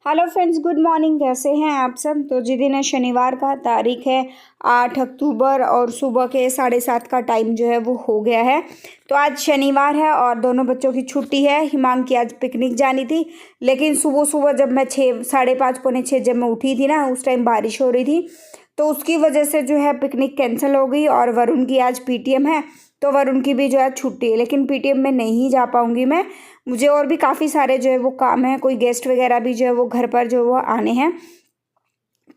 Hello friends, good morning. कैसे हैं आप सब। तो जी दिन है शनिवार का, तारीख है 8 अक्टूबर और सुबह के 7:30 का टाइम जो है वो हो गया है। तो आज शनिवार है और दोनों बच्चों की छुट्टी है। हिमांग की आज पिकनिक जानी थी, लेकिन सुबह सुबह जब मैं 6, 5:30, पौने 6 जब मैं उठी थी ना, उस टाइम बारिश हो रही थी, तो उसकी वजह से जो है पिकनिक कैंसिल हो गई। और वरुण की आज पीटीएम है, तो वरुण की भी जो है छुट्टी है, लेकिन पीटीएम में नहीं जा पाऊंगी मैं। मुझे और भी काफ़ी सारे जो है वो काम है, कोई गेस्ट वगैरह भी जो है वो घर पर जो वो आने हैं,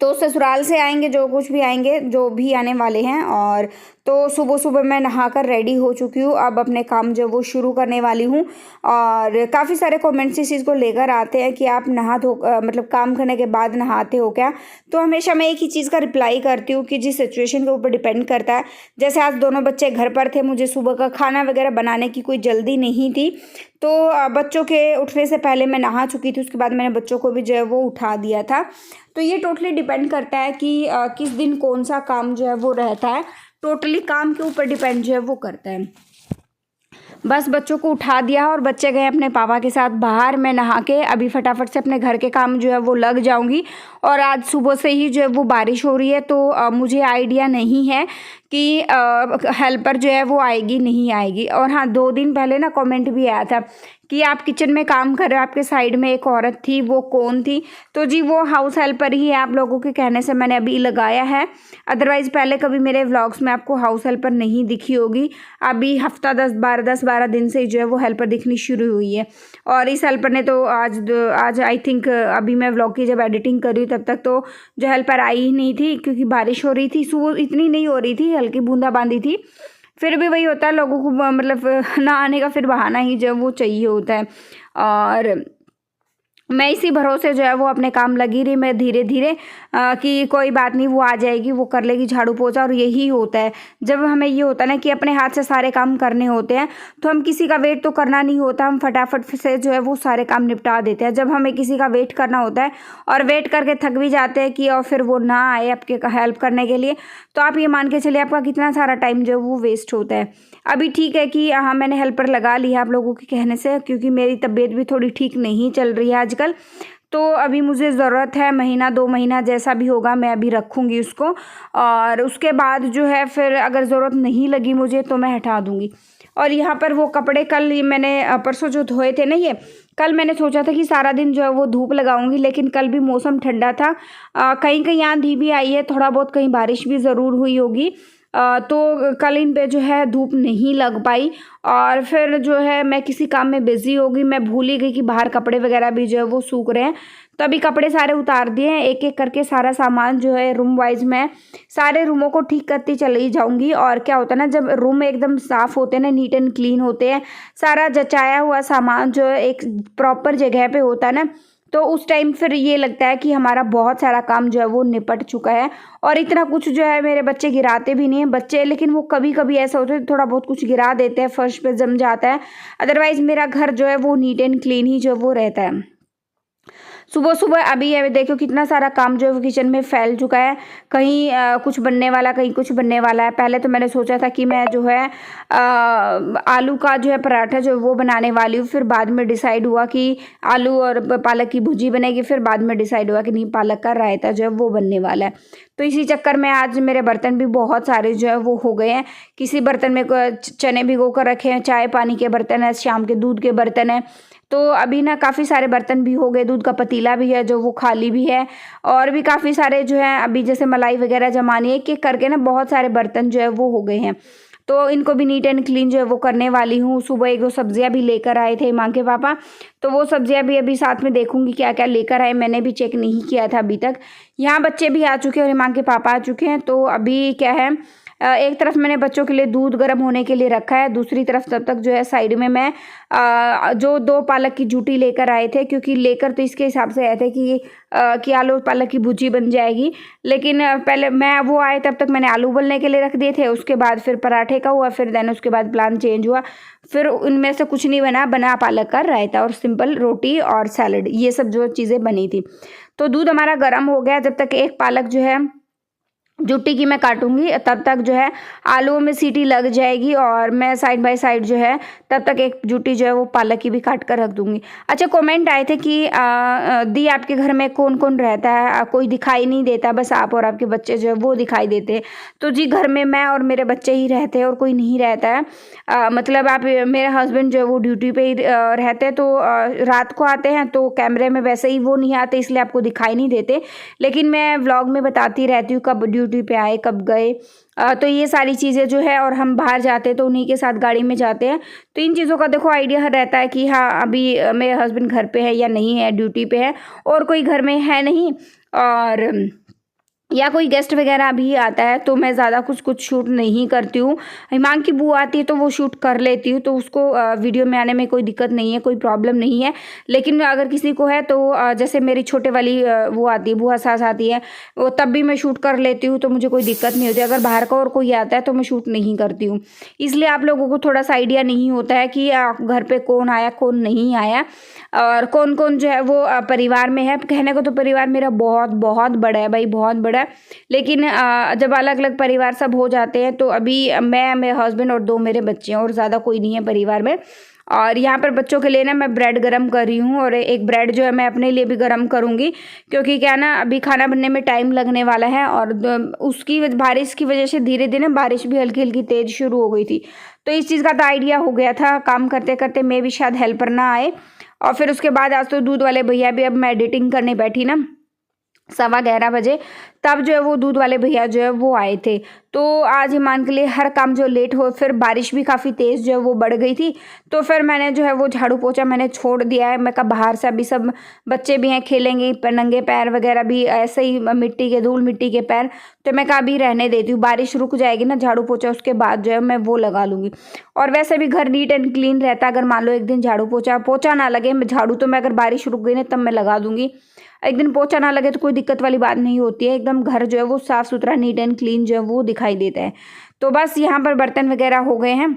तो ससुराल से आएंगे, जो कुछ भी आएंगे, जो भी आने वाले हैं। और तो सुबह सुबह मैं नहाकर रेडी हो चुकी हूँ, अब अपने काम जो वो शुरू करने वाली हूँ। और काफ़ी सारे कमेंट्स इस चीज़ को लेकर आते हैं कि आप नहा धो मतलब काम करने के बाद नहाते हो क्या। तो हमेशा मैं एक ही चीज़ का रिप्लाई करती हूँ कि जिस सिचुएशन के ऊपर डिपेंड करता है। जैसे आज दोनों बच्चे घर पर थे, मुझे सुबह का खाना वगैरह बनाने की कोई जल्दी नहीं थी, तो बच्चों के उठने से पहले मैं नहा चुकी थी। उसके बाद मैंने बच्चों को भी जो है वो उठा दिया था। तो ये टोटली डिपेंड करता है कि किस दिन कौन सा काम जो है वो रहता है। टोटली काम के ऊपर डिपेंड जो है वो करता है। बस बच्चों को उठा दिया और बच्चे गए अपने पापा के साथ बाहर। मैं नहा के अभी फटाफट से अपने घर के काम जो है वो लग जाऊंगी। और आज सुबह से ही जो है वो बारिश हो रही है, तो मुझे आइडिया नहीं है कि हेल्पर जो है वो आएगी नहीं आएगी। और हाँ, 2 दिन पहले ना कमेंट भी आया था कि आप किचन में काम कर रहे हो, आपके साइड में एक औरत थी, वो कौन थी। तो जी वो हाउस हेल्पर ही है, आप लोगों के कहने से मैंने अभी लगाया है। अदरवाइज़ पहले कभी मेरे व्लॉग्स में आपको हाउस हेल्पर नहीं दिखी होगी। अभी हफ्ता 10-12 दिन से जो है वो हेल्पर दिखनी शुरू हुई है। और इस हेल्पर ने तो आज आई थिंक अभी मैं व्लॉग की जब एडिटिंग कर रही हूँ तब तक तो जो हेल्पर आई ही नहीं थी, क्योंकि बारिश हो रही थी। सुबह इतनी नहीं हो रही थी, हल्की बूंदाबांदी थी। फिर भी वही होता है, लोगों को मतलब नहाने का फिर बहाना ही जो वो चाहिए होता है। और मैं इसी भरोसे जो है वो अपने काम लगी रही। मैं धीरे धीरे कि कोई बात नहीं, वो आ जाएगी, वो कर लेगी झाड़ू पोछा। और यही होता है, जब हमें ये होता है ना कि अपने हाथ से सारे काम करने होते हैं, तो हम किसी का वेट तो करना नहीं होता, हम फटाफट से जो है वो सारे काम निपटा देते हैं। जब हमें किसी का वेट करना होता है और वेट करके थक भी जाते हैं कि और फिर वो ना आए आपके हेल्प करने के लिए, तो आप ये मान के चलिए आपका कितना सारा टाइम जो है वो वेस्ट होता है। अभी ठीक है कि हाँ, मैंने हेल्पर लगा लिया आप लोगों के कहने से, क्योंकि मेरी तबीयत भी थोड़ी ठीक नहीं चल रही है आजकल। तो अभी मुझे ज़रूरत है, महीना 2 महीना जैसा भी होगा मैं अभी रखूँगी उसको। और उसके बाद जो है फिर अगर ज़रूरत नहीं लगी मुझे तो मैं हटा दूँगी। और यहाँ पर वो कपड़े कल मैंने परसों जो धोए थे ना, ये कल मैंने सोचा था कि सारा दिन जो है वो धूप लगाऊंगी, लेकिन कल भी मौसम ठंडा था। कहीं कहीं आंधी भी आई है, थोड़ा बहुत कहीं बारिश भी ज़रूर हुई होगी। तो कल इन पे जो है धूप नहीं लग पाई। और फिर जो है मैं किसी काम में बिज़ी हो गई, मैं भूल ही गई कि बाहर कपड़े वगैरह भी जो है वो सूख रहे हैं। तो अभी कपड़े सारे उतार दिए हैं, एक एक करके सारा सामान जो है रूम वाइज मैं सारे रूमों को ठीक करती चली जाऊंगी। और क्या होता है ना, जब रूम एकदम साफ़ होते हैं ना, नीट एंड क्लीन होते हैं, सारा जचाया हुआ सामान जो है एक प्रॉपर जगह पे होता है ना, तो उस टाइम फिर ये लगता है कि हमारा बहुत सारा काम जो है वो निपट चुका है। और इतना कुछ जो है मेरे बच्चे गिराते भी नहीं हैं बच्चे, लेकिन वो कभी कभी ऐसा होता है थोड़ा बहुत कुछ गिरा देते हैं, फर्श पे जम जाता है। अदरवाइज़ मेरा घर जो है वो नीट एंड क्लीन ही जो वो रहता है। सुबह सुबह अभी ये देखो कितना सारा काम जो है वो किचन में फैल चुका है। कहीं कुछ बनने वाला, कहीं कुछ बनने वाला है। पहले तो मैंने सोचा था कि मैं जो है आलू का जो है पराठा जो वो बनाने वाली हूँ, फिर बाद में डिसाइड हुआ कि आलू और पालक की भुजी बनेगी, फिर बाद में डिसाइड हुआ कि नहीं, पालक का रायता जो है वो बनने वाला है। तो इसी चक्कर में आज मेरे बर्तन भी बहुत सारे जो है वो हो गए हैं। किसी बर्तन में चने भिगो कर रखे हैं, चाय पानी के बर्तन है, शाम के दूध के बर्तन है। तो अभी ना काफ़ी सारे बर्तन भी हो गए, दूध का पतीला भी है जो वो खाली भी है। और भी काफ़ी सारे जो है अभी जैसे मलाई वगैरह जमानी है, एक करके ना बहुत सारे बर्तन जो है वो हो गए हैं। तो इनको भी नीट एंड क्लीन जो है वो करने वाली हूँ। सुबह 1-2 सब्जियाँ भी लेकर आए थे माँ के पापा, तो वो सब्जियाँ भी अभी साथ में देखूंगी क्या क्या लेकर आए, मैंने भी चेक नहीं किया था अभी तक। यहाँ बच्चे भी आ चुके हैं और माँ के पापा आ चुके हैं। तो अभी क्या है, एक तरफ मैंने बच्चों के लिए दूध गर्म होने के लिए रखा है, दूसरी तरफ तब तक जो है साइड में मैं जो 2 पालक की जूटी लेकर आए थे, क्योंकि लेकर तो इसके हिसाब से आए थे कि आलू पालक की भुजी बन जाएगी। लेकिन पहले मैं वो आए तब तक मैंने आलू उबलने के लिए रख दिए थे, उसके बाद फिर पराठे का हुआ, फिर देन उसके बाद प्लान चेंज हुआ। फिर उनमें से कुछ नहीं बना पालक का रायता और सिंपल रोटी और सैलड, ये सब जो चीज़ें बनी थी। तो दूध हमारा गर्म हो गया, जब तक एक पालक जो है जुट्टी की मैं काटूंगी, तब तक जो है आलूओं में सीटी लग जाएगी और मैं साइड बाय साइड जो है तब तक एक जुट्टी जो है वो पालक की भी काट कर रख दूंगी। अच्छा, कमेंट आए थे कि दी आपके घर में कौन कौन रहता है, कोई दिखाई नहीं देता, बस आप और आपके बच्चे जो है वो दिखाई देते हैं। तो जी, घर में मैं और मेरे बच्चे ही रहते हैं और कोई नहीं रहता है। मतलब आप, मेरे हस्बैंड जो है वो ड्यूटी पे ही रहते हैं, तो रात को आते हैं तो कैमरे में वैसे ही वो नहीं आते, इसलिए आपको दिखाई नहीं देते, लेकिन मैं व्लॉग में बताती रहती हूँ कब ड्यूटी पे आए, कब गए। तो ये सारी चीज़ें जो है, और हम बाहर जाते हैं तो उन्हीं के साथ गाड़ी में जाते हैं, तो इन चीज़ों का देखो आइडिया रहता है कि हाँ अभी मेरे हस्बैंड घर पे है या नहीं है, ड्यूटी पे है और कोई घर में है नहीं, और या कोई गेस्ट वगैरह भी आता है तो मैं ज़्यादा कुछ शूट नहीं करती हूँ। हिमांक की बुआ आती है तो वो शूट कर लेती हूँ, तो उसको वीडियो में आने में कोई दिक्कत नहीं है, कोई प्रॉब्लम नहीं है। लेकिन अगर किसी को है तो जैसे मेरी छोटे वाली वो आती है, बुआ सास आती है, वो तब भी मैं शूट कर लेती हूँ, तो मुझे कोई दिक्कत नहीं होती। अगर बाहर का और कोई आता है तो मैं शूट नहीं करती हूँ, इसलिए आप लोगों को थोड़ा सा आइडिया नहीं होता है कि घर पर कौन आया कौन नहीं आया और कौन कौन जो है वो परिवार में है। कहने को तो परिवार मेरा बहुत बहुत बड़ा है भाई, बहुत बड़ा है, लेकिन जब अलग अलग परिवार सब हो जाते हैं तो अभी मैं, मेरे हस्बैंड और 2 मेरे बच्चे हैं और ज़्यादा कोई नहीं है परिवार में। और यहाँ पर बच्चों के लिए ना मैं ब्रेड गरम कर रही हूँ और एक ब्रेड जो है मैं अपने लिए भी गरम करूँगी, क्योंकि क्या ना अभी खाना बनने में टाइम लगने वाला है और उसकी बारिश की वजह से धीरे धीरे बारिश भी हल्की हल्की तेज़ शुरू हो गई थी, तो इस चीज़ का तो आइडिया हो गया था काम करते करते मैं भी शायद हेल्पर ना आए। और फिर उसके बाद आज तो दूध वाले भैया भी, अब मैं एडिटिंग करने बैठी ना 11:15 बजे, तब जो है वो दूध वाले भैया जो है वो आए थे, तो आज हिमान के लिए हर काम जो लेट हो, फिर बारिश भी काफ़ी तेज़ जो है वो बढ़ गई थी, तो फिर मैंने जो है वो झाड़ू पोछा मैंने छोड़ दिया है। मैं कहा बाहर से अभी सब बच्चे भी हैं, खेलेंगे, नंगे पैर वगैरह भी ऐसे ही मिट्टी के धूल मिट्टी के पैर, तो मैं कहा अभी रहने देती हूँ, बारिश रुक जाएगी ना झाड़ू पोछा उसके बाद जो है मैं वो लगा लूँगी। और वैसे भी घर नीट एंड क्लीन रहता है, अगर मान लो एक दिन झाड़ू पोछा ना लगे, मैं झाड़ू तो मैं अगर बारिश रुक गई ना तब मैं लगा दूँगी, एक दिन पोछा ना लगे तो कोई दिक्कत वाली बात नहीं होती है, एकदम घर जो है वो साफ़ सुथरा नीट एंड क्लीन जो है वो दिखाई देता है। तो बस यहाँ पर बर्तन वगैरह हो गए हैं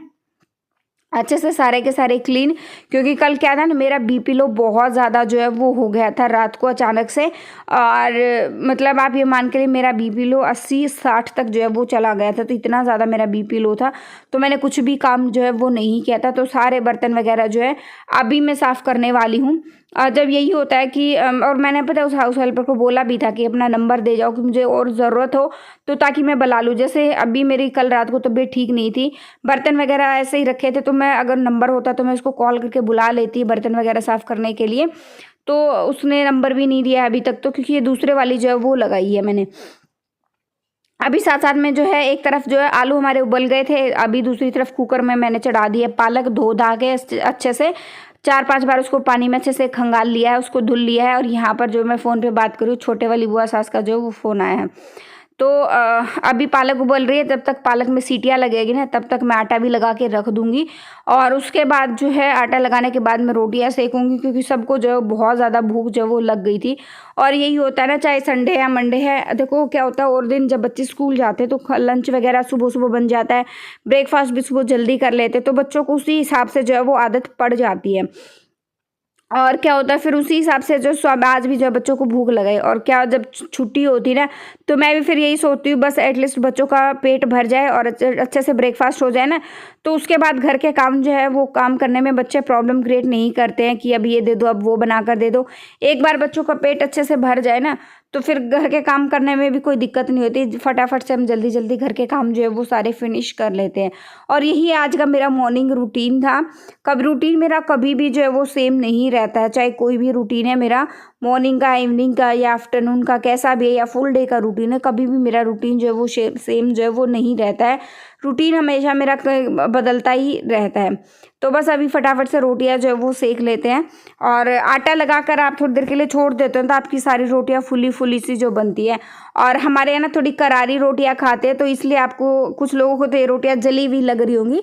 अच्छे से सारे के सारे क्लीन, क्योंकि कल क्या था ना मेरा बीपी लो बहुत ज़्यादा जो है वो हो गया था रात को अचानक से, और मतलब आप ये मान के लिए मेरा बीपी लो 80-60 तक जो है वो चला गया था, तो इतना ज़्यादा मेरा बीपी लो था, तो मैंने कुछ भी काम जो है वो नहीं किया था। तो सारे बर्तन वगैरह जो है अभी मैं साफ़ करने वाली हूँ। जब यही होता है कि और मैंने पता है उस हाउस हेल्पर को बोला भी था कि अपना नंबर दे जाओ कि मुझे और ज़रूरत हो तो, ताकि मैं बुला लूँ। जैसे अभी मेरी कल रात को तबीयत ठीक नहीं थी, बर्तन वगैरह ऐसे ही रखे थे, तो मैं अगर नंबर होता तो मैं उसको कॉल करके बुला लेती बर्तन वगैरह साफ़ करने के लिए, तो उसने नंबर भी नहीं दिया अभी तक, तो क्योंकि ये दूसरे वाली जो है वो लगाई है मैंने। अभी साथ साथ में जो है एक तरफ जो है आलू हमारे उबल गए थे, अभी दूसरी तरफ कुकर में मैंने चढ़ा दिया पालक, धो धा के अच्छे से 4-5 बार उसको पानी में अच्छे से खंगाल लिया है, उसको धुल लिया है। और यहाँ पर जो मैं फ़ोन पे बात करूँ, छोटे वाली बुआ सास का जो वो फ़ोन आया है, तो अभी पालक उबल रही है, जब तक पालक में सीटियाँ लगेगी ना तब तक मैं आटा भी लगा के रख दूँगी, और उसके बाद जो है आटा लगाने के बाद मैं रोटियाँ सेकूँगी, क्योंकि सबको जो है बहुत ज़्यादा भूख जो है वो लग गई थी। और यही होता है ना, चाहे संडे या मंडे है, देखो क्या होता है और दिन जब बच्चे स्कूल जाते हैं तो लंच वगैरह सुबह सुबह बन जाता है, ब्रेकफास्ट भी सुबह जल्दी कर लेते, तो बच्चों को उसी हिसाब से जो है वो आदत पड़ जाती है। और क्या होता है फिर उसी हिसाब से जो आज भी जो बच्चों को भूख लगे, और क्या जब छुट्टी होती ना तो मैं भी फिर यही सोचती हूँ बस एटलीस्ट बच्चों का पेट भर जाए और अच्छे से ब्रेकफास्ट हो जाए ना, तो उसके बाद घर के काम जो है वो काम करने में बच्चे प्रॉब्लम क्रिएट नहीं करते हैं कि अब ये दे दो अब वो बना कर दे दो। एक बार बच्चों का पेट अच्छे से भर जाए ना तो फिर घर के काम करने में भी कोई दिक्कत नहीं होती, फटाफट से हम जल्दी जल्दी घर के काम जो है वो सारे फिनिश कर लेते हैं। और यही आज का मेरा मॉर्निंग रूटीन था। कब रूटीन मेरा कभी भी जो है वो सेम नहीं रहता है, चाहे कोई भी रूटीन है मेरा, मॉर्निंग का, इवनिंग का या आफ्टरनून का, कैसा भी है, या फुल डे का रूटीन है, कभी भी मेरा रूटीन जो है वो सेम जो है वो नहीं रहता है। रूटीन हमेशा मेरा बदलता ही रहता है। तो बस अभी फटाफट से रोटियां जो है वो सेक लेते हैं, और आटा लगाकर आप थोड़ी देर के लिए छोड़ देते हैं तो आपकी सारी रोटियां फुली फुली सी जो बनती है। और हमारे यहाँ ना थोड़ी करारी रोटियां खाते हैं, तो इसलिए आपको कुछ लोगों को तो ये रोटियां जली हुई लग रही होंगी,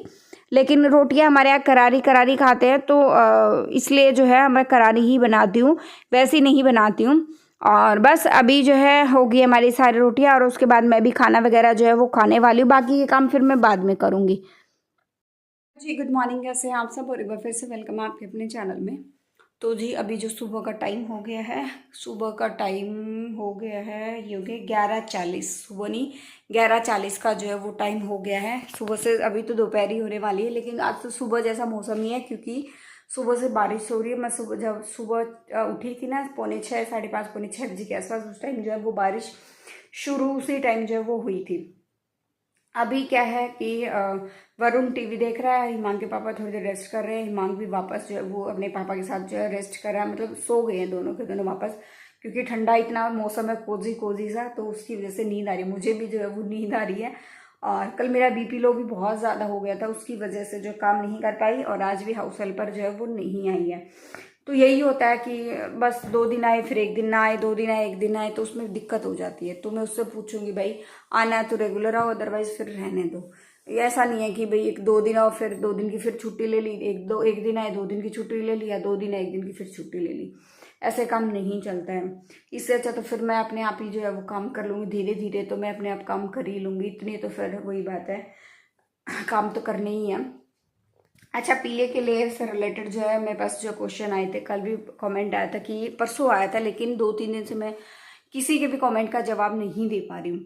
लेकिन रोटियां हमारे यहाँ करारी करारी खाते हैं, तो इसलिए जो है मैं करारी ही बनाती हूँ, वैसी नहीं बनाती हूँ। और बस अभी जो है होगी हमारी सारी रोटियां, और उसके बाद मैं भी खाना वगैरह जो है वो खाने वाली हूँ, बाकी के काम फिर मैं बाद में करूँगी। जी गुड मॉर्निंग, कैसे हैं आप सब, और एक बार फिर से वेलकम है आपके अपने चैनल में। तो जी अभी जो सुबह का टाइम हो गया है, सुबह का टाइम हो गया है, ये हो गया 11:40, सुबह नहीं 11:40 का जो है वो टाइम हो गया है। सुबह से अभी तो दोपहर ही होने वाली है, लेकिन आज तो सुबह जैसा मौसम ही है, क्योंकि सुबह से बारिश हो रही है। मैं सुबह जब सुबह उठी थी ना 5:45 5:30 6 बजे के आसपास, उस टाइम जो है वो बारिश शुरू उसी टाइम जो है वो हुई थी। अभी क्या है कि वरुण टीवी देख रहा है, हिमांग के पापा थोड़ी देर रेस्ट कर रहे हैं, हिमांग भी वापस जो है वो अपने पापा के साथ जो है रेस्ट कर रहा है, मतलब सो गए हैं दोनों के दोनों वापस, क्योंकि ठंडा इतना मौसम है कोजी कोजी सा, तो उसकी वजह से नींद आ रही है, मुझे भी जो है वो नींद आ रही है। और कल मेरा बीपी लो भी बहुत ज़्यादा हो गया था, उसकी वजह से जो काम नहीं कर पाई, और आज भी हाउस हेल्पर जो है वो नहीं आई है। तो यही होता है कि बस 2 दिन आए फिर 1 दिन ना आए, 2 दिन आए 1 दिन ना आए, तो उसमें दिक्कत हो जाती है। तो मैं उससे पूछूंगी भाई आना है तो रेगुलर आओ, अदरवाइज फिर रहने दो। ये ऐसा नहीं है कि भाई 1-2 दिन आओ फिर 2 दिन की फिर छुट्टी ले ली, 1 दिन आए 2 दिन की छुट्टी ले ली, या 2 दिन आए 1 दिन की फिर छुट्टी ले ली। ऐसे काम नहीं चलता है। इससे अच्छा तो फिर मैं अपने आप ही जो है वो काम कर लूँगी धीरे धीरे, तो मैं अपने आप काम कर ही लूँगी, इतनी तो फिर वही बात है, काम तो करने ही है। अच्छा, पीले के लेयर से रिलेटेड जो है मेरे पास जो क्वेश्चन आए थे, कल भी कमेंट आया था, कि परसों आया था, लेकिन 2-3 दिन से मैं किसी के भी कमेंट का जवाब नहीं दे पा रही हूँ।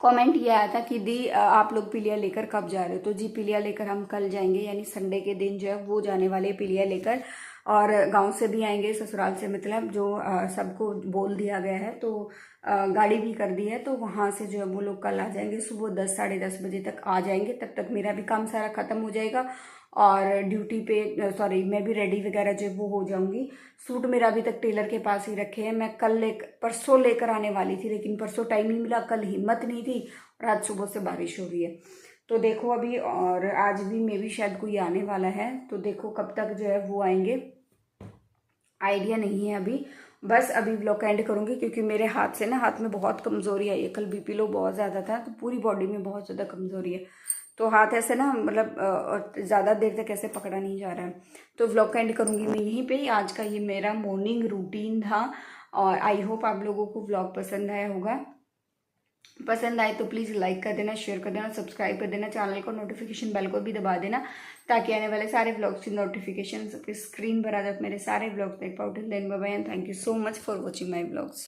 कमेंट ये आया था कि दी आप लोग पिलिया लेकर कब जा रहे हो? तो जी पिलिया लेकर हम कल जाएंगे, यानी संडे के दिन जो है वो जाने वाले पिलिया लेकर, और गांव से भी आएंगे, ससुराल से, मतलब जो सबको बोल दिया गया है, तो गाड़ी भी कर दी है, तो वहां से जो है वो लोग कल आ जाएंगे, सुबह 10 10:30 बजे तक आ जाएंगे। तब तक मेरा भी काम सारा खत्म हो जाएगा, और ड्यूटी पे सॉरी मैं भी रेडी वगैरह जो वो हो जाऊंगी। सूट मेरा अभी तक टेलर के पास ही रखे हैं, मैं परसों लेकर आने वाली थी, लेकिन परसों टाइम नहीं मिला, कल हिम्मत नहीं थी, और आज सुबह से बारिश हो रही है। तो देखो अभी, और आज भी मे भी शायद कोई आने वाला है, तो देखो कब तक जो है वो आएंगे, आइडिया नहीं है अभी। बस अभी ब्लॉग एंड करूंगी, क्योंकि मेरे हाथ से ना, हाथ में बहुत कमजोरी आई है, कल बीपी लो बहुत ज़्यादा था, तो पूरी बॉडी में बहुत ज़्यादा कमजोरी है, तो हाथ ऐसे ना, मतलब ज़्यादा देर तक ऐसे पकड़ा नहीं जा रहा है। तो व्लॉग का एंड करूँगी मैं यहीं पे ही। आज का ये मेरा मॉर्निंग रूटीन था, और आई होप आप लोगों को व्लॉग पसंद आया होगा। पसंद आए तो प्लीज़ लाइक कर देना, शेयर कर देना, सब्सक्राइब कर देना चैनल को, नोटिफिकेशन बेल को भी दबा देना, ताकि आने वाले सारे व्लॉग्स की नोटिफिकेशन आपकी स्क्रीन पर आ जाए, मेरे सारे व्लॉग्स देख पाओ। Till then bye bye and thank you so much for watching my vlogs.